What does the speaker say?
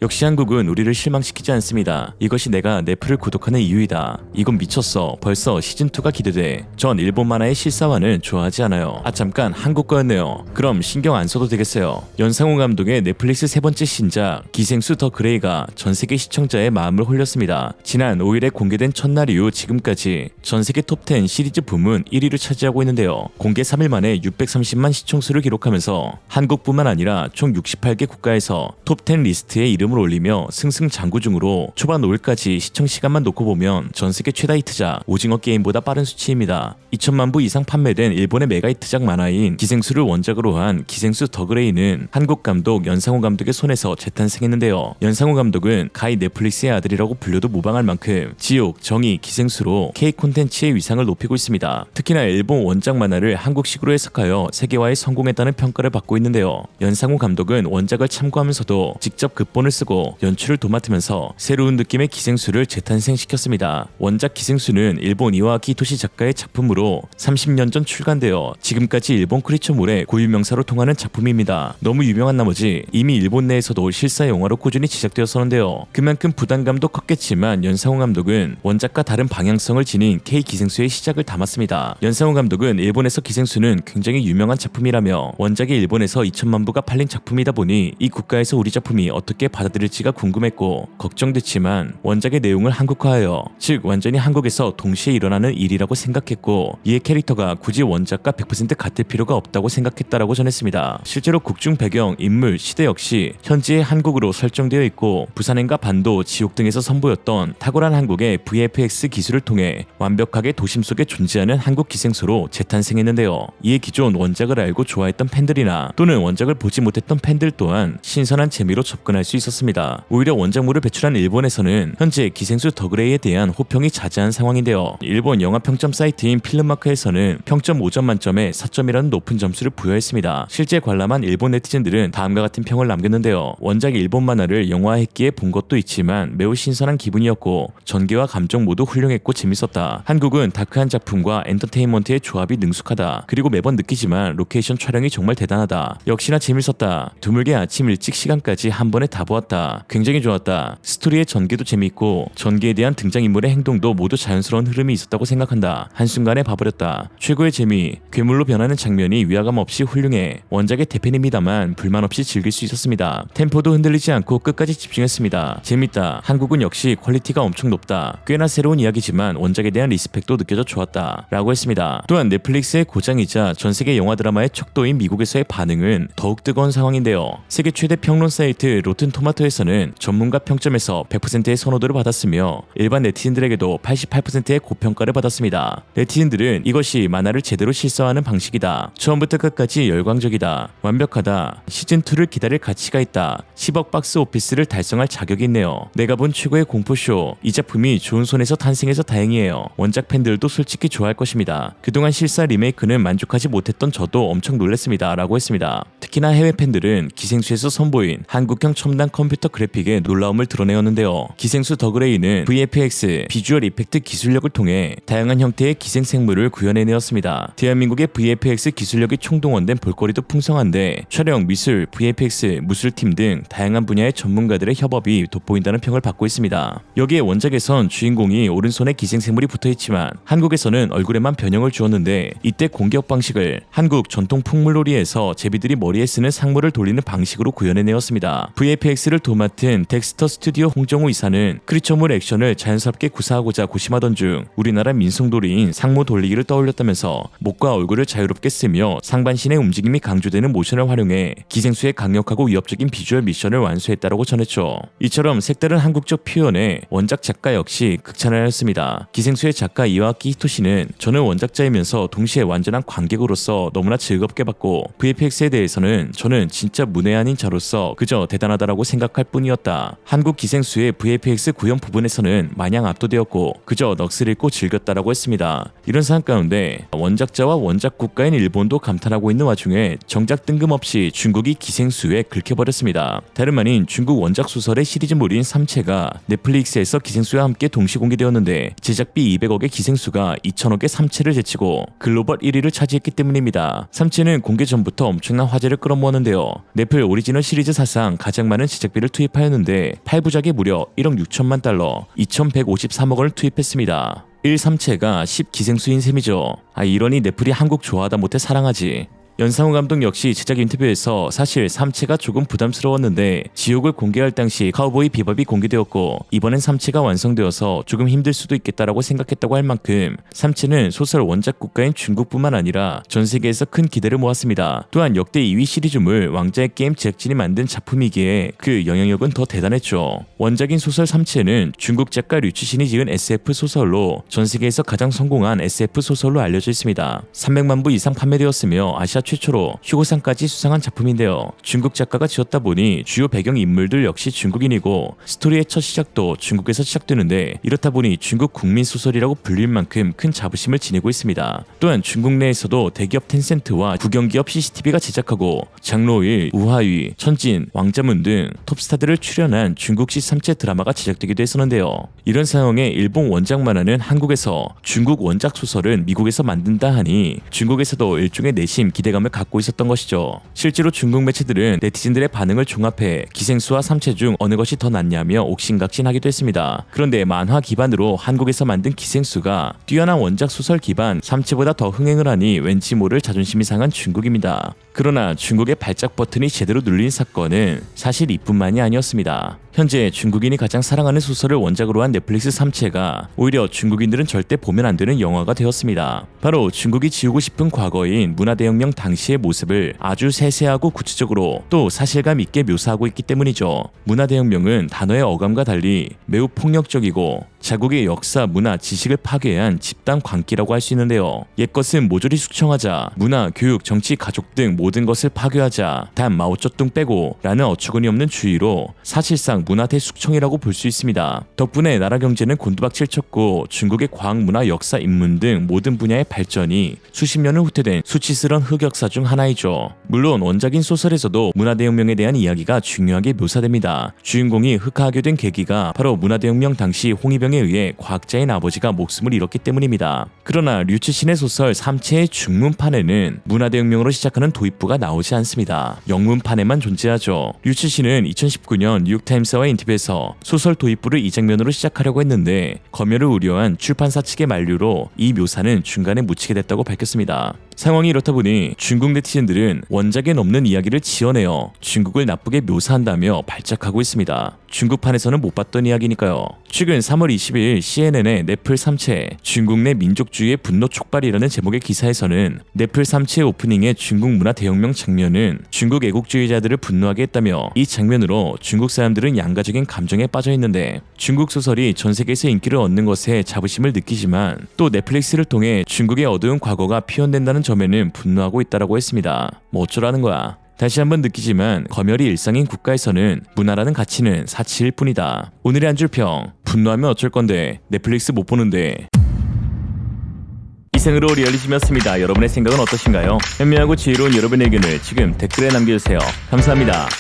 역시 한국은 우리를 실망시키지 않습니다. 이것이 내가 넷플을 구독하는 이유이다. 이건 미쳤어. 벌써 시즌2가 기대돼. 전 일본 만화의 실사화는 좋아하지 않아요. 아 잠깐 한국 거였네요. 그럼 신경 안 써도 되겠어요. 연상호 감독의 넷플릭스 세 번째 신작 기생수 더 그레이가 전세계 시청자의 마음을 홀렸습니다. 지난 5일에 공개된 첫날 이후 지금까지 전세계 톱10 시리즈 부문 1위를 차지하고 있는데요. 공개 3일 만에 630만 시청수를 기록하면서 한국뿐만 아니라 총 68개 국가에서 톱10 리스트에 이름을 올리며 승승장구 중으로 초반 5일까지 시청 시간만 놓고 보면 전세계 최다 히트작 오징어 게임보다 빠른 수치입니다. 2천만 부 이상 판매된 일본의 메가 히트작 만화인 기생수를 원작으로 한 기생수 더 그레이는 한국 감독 연상호 감독의 손에서 재탄생했는데요. 연상호 감독은 가히 넷플릭스의 아들이라고 불려도 무방할 만큼 지옥, 정의, 기생수로 K 콘텐츠의 위상을 높이고 있습니다. 특히나 일본 원작 만화를 한국식으로 해석하여 세계화에 성공했다는 평가를 받고 있는데요. 연상호 감독은 원작을 참고하면서도 직접 극본을 쓰고 연출을 도맡으면서 새로운 느낌의 기생수를 재탄생시켰습니다. 원작 기생수는 일본 이와키 히토시 작가의 작품으로 30년 전 출간되어 지금까지 일본 크리처물의 고유명사로 통하는 작품입니다. 너무 유명한 나머지 이미 일본 내에서도 실사 영화로 꾸준히 제작되었었는데요. 그만큼 부담감도 컸겠지만 연상호 감독은 원작과 다른 방향성을 지닌 K 기생수의 시작을 담았습니다. 연상호 감독은 일본에서 기생수는 굉장히 유명한 작품이라며 원작이 일본에서 2천만 부가 팔린 작품이다 보니 이 국가에서 우리 작품이 어떻게 받아들일지가 궁금했고 걱정됐지만 원작의 내용을 한국화하여 즉 완전히 한국에서 동시에 일어나는 일이라고 생각했고 이에 캐릭터가 굳이 원작과 100% 같을 필요가 없다고 생각했다라고 전했습니다. 실제로 국중 배경, 인물, 시대 역시 현지의 한국으로 설정되어 있고 부산행과 반도, 지옥 등에서 선보였던 탁월한 한국의 VFX 기술을 통해 완벽하게 도심 속에 존재하는 한국 기생수로 재탄생했는데요. 이에 기존 원작을 알고 좋아했던 팬들이나 또는 원작을 보지 못했던 팬들 또한 신선한 재미로 접근할 수 있었습니다. 오히려 원작물을 배출한 일본에서는 현재 기생수 더 그레이에 대한 호평이 자자한 상황인데요. 일본 영화 평점 사이트인 필름마크에서는 평점 5점 만점에 4점이라는 높은 점수를 부여했습니다. 실제 관람한 일본 네티즌들은 다음과 같은 평을 남겼는데요. 원작 일본 만화를 영화했기에 본 것도 있지만 매우 신선한 기분이었고 전개와 감정 모두 훌륭했고 재밌었다. 한국은 다크한 작품과 엔터테인먼트의 조합이 능숙하다. 그리고 매번 느끼지만 로케이션 촬영이 정말 대단하다. 역시나 재밌었다. 드물게 아침 일찍 시간까지 한 번에 다 보았다. 굉장히 좋았다. 스토리의 전개도 재미있고 전개에 대한 등장인물의 행동도 모두 자연스러운 흐름이 있었다고 생각한다. 한순간에 봐버렸다. 최고의 재미, 괴물로 변하는 장면이 위화감 없이 훌륭해. 원작의 대팬입니다만 불만 없이 즐길 수 있었습니다. 템포도 흔들리지 않고 끝까지 집중했습니다. 재밌다. 한국은 역시 퀄리티가 엄청 높다. 꽤나 새로운 이야기지만 원작에 대한 리스펙도 느껴져 좋았다. 라고 했습니다. 또한 넷플릭스의 고장이자 전세계 영화 드라마의 척도인 미국에서의 반응은 더욱 뜨거운 상황인데요. 세계 최대 평론 사이트 로튼 토마토에서는 전문가 평점에서 100%의 선호도를 받았으며 일반 네티즌들에게도 88%의 고평가를 받았습니다. 네티즌들은 이것이 만화를 제대로 실사하는 방식이다. 처음부터 끝까지 열광적이다. 완벽하다. 시즌2를 기다릴 가치가 있다. 10억 박스 오피스를 달성할 자격이 있네요. 내가 본 최고의 공포쇼. 이 작품이 좋은 손에서 탄생해서 다행이에요. 원작 팬들도 솔직히 좋아할 것입니다. 그동안 실사 리메이크는 만족하지 못했던 저도 엄청 놀랐습니다. 라고 했습니다. 특히나 해외 팬들은 기생수에서 선보인 한국형 첨단 컴퓨터 그래픽의 놀라움을 드러내었는데요. 기생수 더 그레이는 VFX, 비주얼 이펙트 기술력을 통해 다양한 형태의 기생생물을 구현해내었습니다. 대한민국의 VFX 기술력이 총동원된 볼거리도 풍성한데 촬영, 미술, VFX, 무술팀 등 다양한 분야의 전문가들의 협업이 돋보인다는 평을 받고 있습니다. 여기에 원작에선 주인공이 오른손에 기생생물이 붙어있지만 한국에서는 얼굴에만 변형을 주었는데 이때 공격 방식을 한국 전통 풍물놀이에서 제비들이 머리에 쓰는 상물을 돌리는 방식으로 구현해내었습니다. VFX를 도맡은 덱스터 스튜디오 홍정우 이사는 크리처물 액션을 자연스럽게 구사하고자 고심하던 중 우리나라 민속놀이인 상모 돌리기를 떠올렸다면서 목과 얼굴을 자유롭게 쓰며 상반신의 움직임이 강조되는 모션을 활용해 기생수의 강력하고 위협적인 비주얼 미션을 완수했다고 전했죠. 이처럼 색다른 한국적 표현에 원작 작가 역시 극찬을 하였습니다. 기생수의 작가 이와키 히토시는 저는 원작자이면서 동시에 완전한 관객으로서 너무나 즐겁게 봤고 VFX에 대해서는 저는 진짜 문외한인 자로서 그저 대단하다라고 생각합니다. 생각할 뿐이었다. 한국 기생수의 VFX 구현 부분에서는 마냥 압도되었고 그저 넋을 잃고 즐겼다라고 했습니다. 이런 상황 가운데 원작자와 원작 국가인 일본도 감탄하고 있는 와중에 정작 뜬금없이 중국이 기생수에 긁혀버렸습니다. 다름 아닌 중국 원작 소설의 시리즈물인 삼체가 넷플릭스에서 기생수와 함께 동시 공개되었는데 제작비 200억의 기생수가 2000억의 삼체를 제치고 글로벌 1위를 차지했기 때문입니다. 삼체는 공개 전부터 엄청난 화제를 끌어모았는데요. 넷플 오리지널 시리즈 사상 가장 많은 제작비를 투입하였는데 8부작에 무려 1억 6천만 달러, 2153억 원을 투입했습니다. 1삼체가 10기생수인 셈이죠. 이러니 넷플이 한국 좋아하다 못해 사랑하지. 연상호 감독 역시 제작 인터뷰에서 사실 삼체가 조금 부담스러웠는데 지옥을 공개할 당시 카우보이 비밥이 공개되었고 이번엔 삼체가 완성되어서 조금 힘들 수도 있겠다라고 생각했다고 할 만큼 삼체는 소설 원작 국가인 중국뿐만 아니라 전 세계에서 큰 기대를 모았습니다. 또한 역대 2위 시리즈물 왕자의 게임 제작진이 만든 작품이기에 그 영향력은 더 대단했죠. 원작인 소설 삼체는 중국 작가 류치신이 지은 SF 소설로 전 세계에서 가장 성공한 SF 소설로 알려져 있습니다. 300만 부 이상 판매되었으며 아시아 최초로 휴고상까지 수상한 작품인데요. 중국 작가가 지었다 보니 주요 배경 인물들 역시 중국인이고 스토리의 첫 시작도 중국에서 시작되는데 이렇다 보니 중국 국민 소설이라고 불릴 만큼 큰 자부심을 지니고 있습니다. 또한 중국 내에서도 대기업 텐센트와 국영기업 CCTV가 제작하고 장로일, 우하위, 천진, 왕자문 등 톱스타들을 출연한 중국식 삼체 드라마가 제작되기도 했었는데요. 이런 상황에 일본 원작 만화는 한국에서, 중국 원작 소설은 미국에서 만든다 하니 중국에서도 일종의 내심 기대감을 갖고 있었던 것이죠. 실제로 중국 매체들은 네티즌들의 반응을 종합해 기생수와 삼체 중 어느 것이 더 낫냐며 옥신각신하기도 했습니다. 그런데 만화 기반으로 한국에서 만든 기생수가 뛰어난 원작 소설 기반 삼체보다 더 흥행을 하니 왠지 모를 자존심이 상한 중국입니다. 그러나 중국의 발작 버튼이 제대로 눌린 사건은 사실 이뿐만이 아니었습니다. 현재 중국인이 가장 사랑하는 소설을 원작으로 한 넷플릭스 삼체가 오히려 중국인들은 절대 보면 안 되는 영화가 되었습니다. 바로 중국이 지우고 싶은 과거인 문화대혁명 당시의 모습을 아주 세세하고 구체적으로 또 사실감 있게 묘사하고 있기 때문이죠. 문화대혁명은 단어의 어감과 달리 매우 폭력적이고 자국의 역사, 문화, 지식을 파괴한 집단 광기라고 할 수 있는데요. 옛것은 모조리 숙청하자, 문화, 교육, 정치, 가족 등 모든 것을 파괴하자, 단 마오쩌둥 빼고 라는 어처구니 없는 주의로 사실상 문화 대숙청이라고 볼 수 있습니다. 덕분에 나라 경제는 곤두박질 쳤고 중국의 과학, 문화, 역사, 인문 등 모든 분야의 발전이 수십 년을 후퇴된 수치스러운 흑역사 중 하나이죠. 물론 원작인 소설에서도 문화대혁명에 대한 이야기가 중요하게 묘사됩니다. 주인공이 흑화하게 된 계기가 바로 문화대혁명 당시 홍위병에 의해 과학자인 아버지가 목숨을 잃었기 때문입니다. 그러나 류츠신의 소설 삼체의 중문판에는 문화대혁명으로 시작하는 도입부가 나오지 않습니다. 영문판에만 존재하죠. 류츠신은 2019년 뉴욕타임스와의 인터뷰에서 소설 도입부를 이 장면으로 시작하려고 했는데 검열을 우려한 출판사 측의 만류로 이 묘사는 중간에 묻히게 됐다고 밝혔습니다. 상황이 이렇다 보니 중국 네티즌들은 원작에 없는 이야기를 지어내어 중국을 나쁘게 묘사한다며 발작하고 있습니다. 중국판에서는 못 봤던 이야기니까요. 최근 3월 22일 CNN의 넷플 삼체 중국 내 민족주의의 분노 촉발이라는 제목의 기사에서는 넷플 삼체 오프닝의 중국 문화 대혁명 장면은 중국 애국주의자들을 분노하게 했다며 이 장면으로 중국 사람들은 양가적인 감정에 빠져 있는데 중국 소설이 전 세계에서 인기를 얻는 것에 자부심을 느끼지만 또 넷플릭스를 통해 중국의 어두운 과거가 표현된다는 점에는 분노하고 있다라고 했습니다. 뭐 어쩌라는 거야. 다시 한번 느끼지만 검열이 일상인 국가에서는 문화라는 가치는 사치일 뿐이다. 오늘의 한 줄 평. 분노하면 어쩔 건데 넷플릭스 못 보는데. 이생으로 리얼리즘이었습니다. 여러분의 생각은 어떠신가요? 현명하고 지혜로운 여러분의 의견을 지금 댓글에 남겨주세요. 감사합니다.